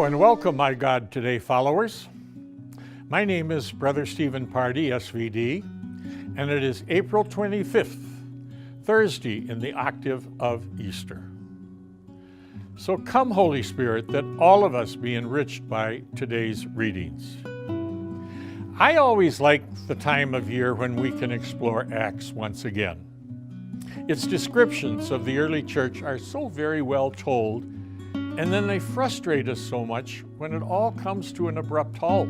and welcome, iGod Today followers. My name is Brother Stephen Pardy, SVD, and it is April 25th, Thursday in the octave of Easter. So come, Holy Spirit, that all of us be enriched by today's readings. I always like the time of year when we can explore Acts once again. Its descriptions of the early church are so very well told, and then they frustrate us so much when it all comes to an abrupt halt.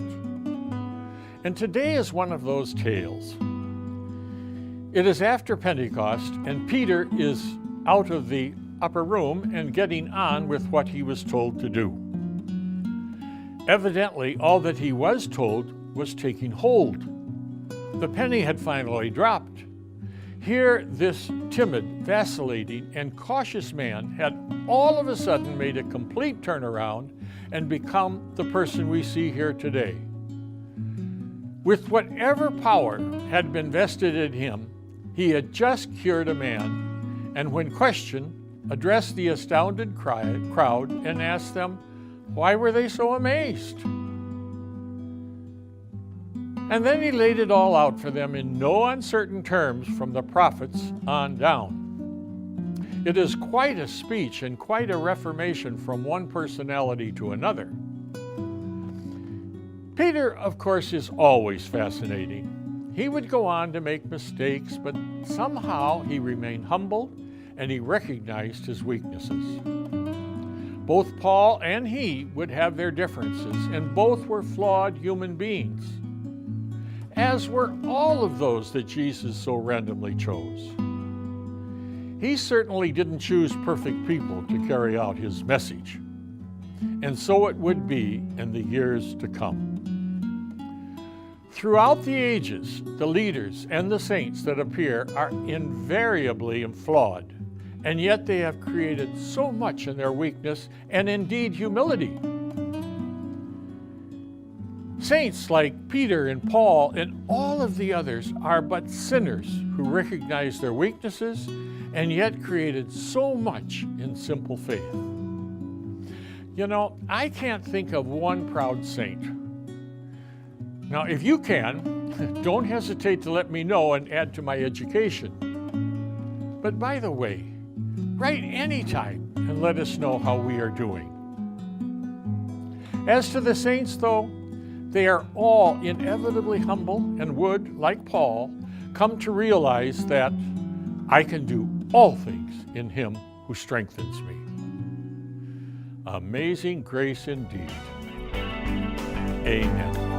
And today is one of those tales. It is after Pentecost, and Peter is out of the upper room and getting on with what he was told to do. Evidently, all that he was told was taking hold. The penny had finally dropped. Here, this timid, vacillating, and cautious man had all of a sudden made a complete turnaround and become the person we see here today. With whatever power had been vested in him, he had just cured a man, and when questioned, addressed the astounded crowd and asked them, why were they so amazed? And then he laid it all out for them in no uncertain terms from the prophets on down. It is quite a speech and quite a reformation from one personality to another. Peter, of course, is always fascinating. He would go on to make mistakes, but somehow he remained humble and he recognized his weaknesses. Both Paul and he would have their differences, and both were flawed human beings, as were all of those that Jesus so randomly chose. He certainly didn't choose perfect people to carry out his message, and so it would be in the years to come. Throughout the ages, the leaders and the saints that appear are invariably flawed, and yet they have created so much in their weakness and indeed humility. Saints like Peter and Paul and all of the others are but sinners who recognize their weaknesses and yet created so much in simple faith. You know, I can't think of one proud saint. Now, if you can, don't hesitate to let me know and add to my education. But by the way, write anytime and let us know how we are doing. As to the saints, though, they are all inevitably humble and would, like Paul, come to realize that I can do all things in him who strengthens me. Amazing grace indeed. Amen.